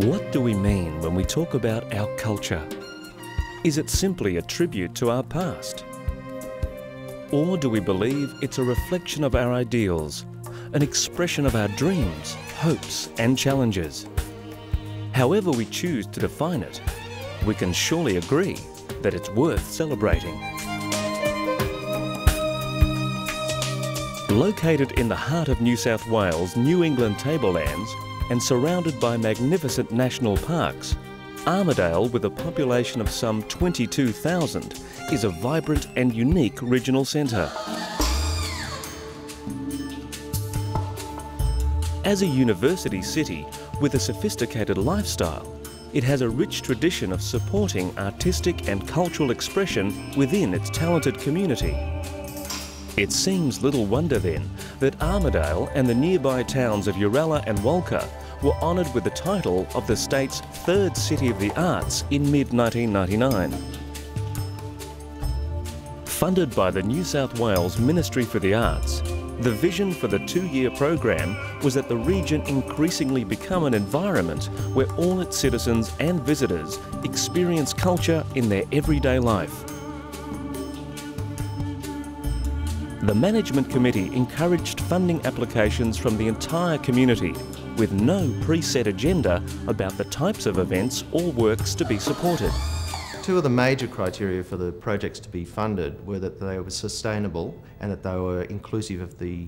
What do we mean when we talk about our culture? Is it simply a tribute to our past? Or do we believe it's a reflection of our ideals, an expression of our dreams, hopes and challenges? However we choose to define it, we can surely agree that it's worth celebrating. Located in the heart of New South Wales' New England tablelands and surrounded by magnificent national parks, Armidale, with a population of some 22,000, is a vibrant and unique regional centre. As a university city with a sophisticated lifestyle, it has a rich tradition of supporting artistic and cultural expression within its talented community. It seems little wonder then that Armidale and the nearby towns of Uralla and Walker were honoured with the title of the state's third City of the Arts in mid-1999. Funded by the New South Wales Ministry for the Arts, the vision for the two-year program was that the region increasingly become an environment where all its citizens and visitors experience culture in their everyday life. The Management Committee encouraged funding applications from the entire community with no preset agenda about the types of events or works to be supported. Two of the major criteria for the projects to be funded were that they were sustainable and that they were inclusive of the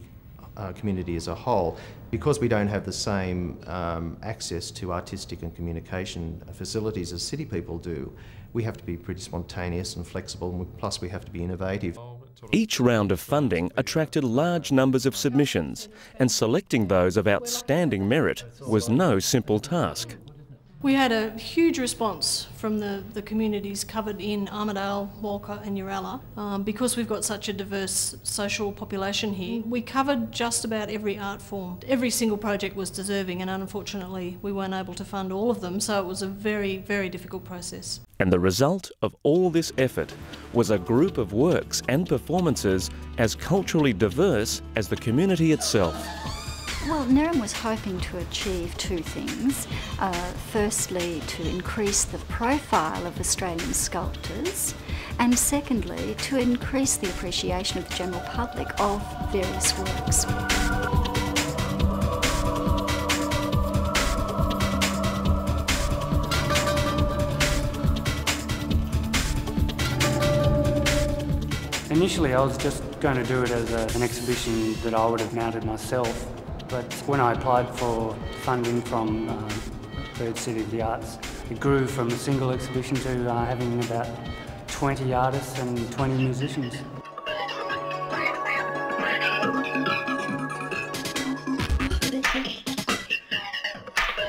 community as a whole. Because we don't have the same access to artistic and communication facilities as city people do, we have to be pretty spontaneous and flexible, and plus we have to be innovative. Each round of funding attracted large numbers of submissions, and selecting those of outstanding merit was no simple task. We had a huge response from the communities covered in Armidale, Walker and Uralla. Because we've got such a diverse social population here, we covered just about every art form. Every single project was deserving, and unfortunately we weren't able to fund all of them, so it was a very, very difficult process. And the result of all this effort was a group of works and performances as culturally diverse as the community itself. Well, Nerrim was hoping to achieve two things. Firstly, to increase the profile of Australian sculptors, and secondly, to increase the appreciation of the general public of various works. Initially I was just going to do it as an exhibition that I would have mounted myself, but when I applied for funding from Third City of the Arts, it grew from a single exhibition to having about 20 artists and 20 musicians.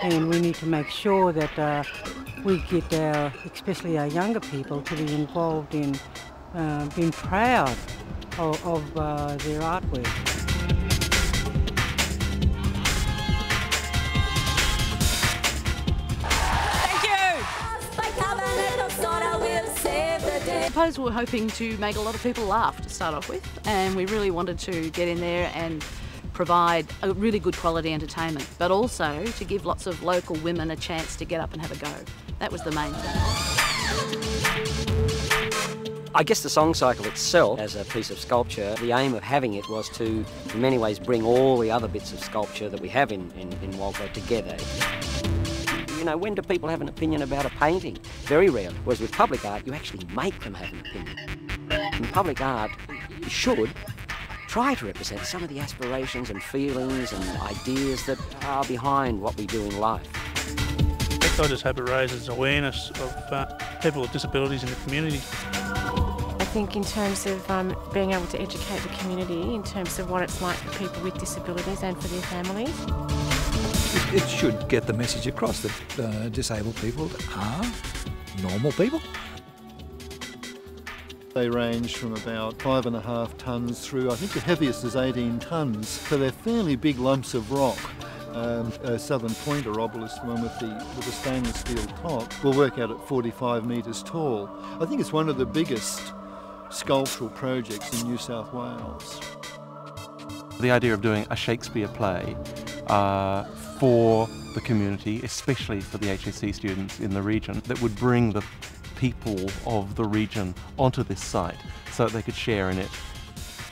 And we need to make sure that we get especially our younger people, to be involved in being proud of their artwork. I suppose we're hoping to make a lot of people laugh to start off with, and we really wanted to get in there and provide a really good quality entertainment, but also to give lots of local women a chance to get up and have a go. That was the main thing. I guess the song cycle itself, as a piece of sculpture, the aim of having it was to, in many ways, bring all the other bits of sculpture that we have in Walker together. You know, when do people have an opinion about a painting? Very rarely. Whereas with public art, you actually make them have an opinion. In public art, you should try to represent some of the aspirations and feelings and ideas that are behind what we do in life. I just hope it raises awareness of people with disabilities in the community. I think in terms of being able to educate the community in terms of what it's like for people with disabilities and for their families. It should get the message across that disabled people are normal people. They range from about 5.5 tonnes through, I think the heaviest is 18 tonnes, so they're fairly big lumps of rock. A Southern Pointer obelisk, the one with the stainless steel top, will work out at 45 metres tall. I think it's one of the biggest sculptural projects in New South Wales. The idea of doing a Shakespeare play for the community, especially for the HSC students in the region, that would bring the people of the region onto this site so that they could share in it.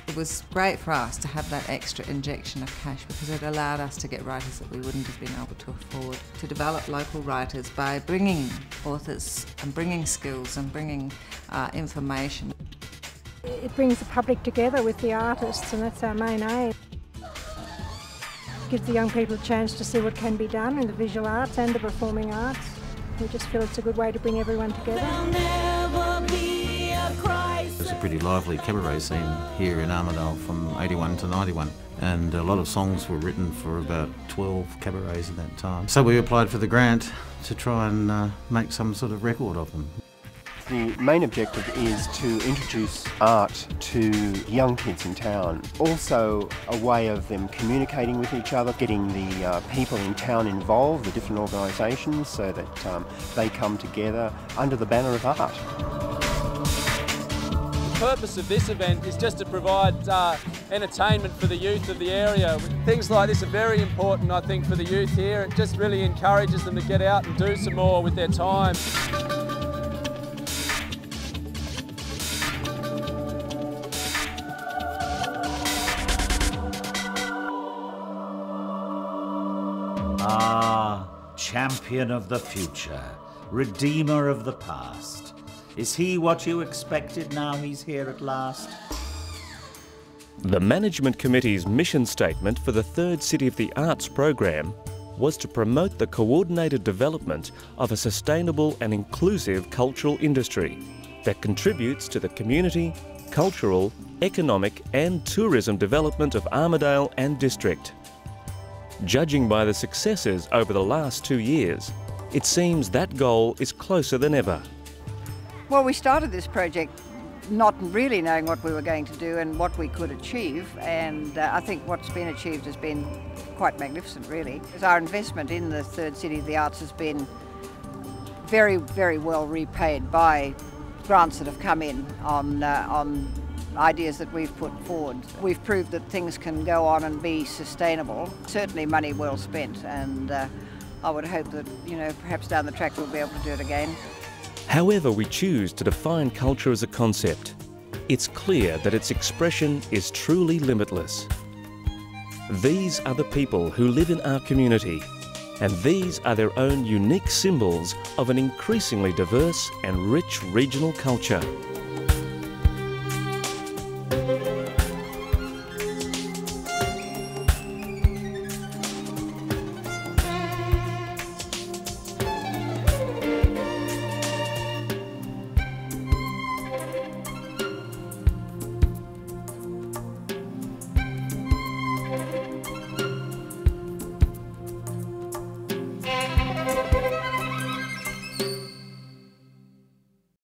It was great for us to have that extra injection of cash because it allowed us to get writers that we wouldn't have been able to afford, to develop local writers by bringing authors and bringing skills and bringing information. It brings the public together with the artists, and that's our main aim. Gives the young people a chance to see what can be done in the visual arts and the performing arts. We just feel it's a good way to bring everyone together. There's a pretty lively cabaret scene here in Armidale from 81 to 91, and a lot of songs were written for about 12 cabarets at that time. So we applied for the grant to try and make some sort of record of them. The main objective is to introduce art to young kids in town. Also a way of them communicating with each other, getting the people in town involved, the different organisations, so that they come together under the banner of art. The purpose of this event is just to provide entertainment for the youth of the area. Things like this are very important, I think, for the youth here. It just really encourages them to get out and do some more with their time. Ah, champion of the future, redeemer of the past. Is he what you expected now he's here at last? The Management Committee's mission statement for the third City of the Arts program was to promote the coordinated development of a sustainable and inclusive cultural industry that contributes to the community, cultural, economic and tourism development of Armidale and district. Judging by the successes over the last 2 years, it seems that goal is closer than ever. Well, we started this project not really knowing what we were going to do and what we could achieve, and I think what's been achieved has been quite magnificent, really. Our investment in the third City of the Arts has been very, very well repaid by grants that have come in on ideas that we've put forward. We've proved that things can go on and be sustainable. Certainly money well spent, and I would hope that, perhaps down the track we'll be able to do it again. However we choose to define culture as a concept, it's clear that its expression is truly limitless. These are the people who live in our community, and these are their own unique symbols of an increasingly diverse and rich regional culture.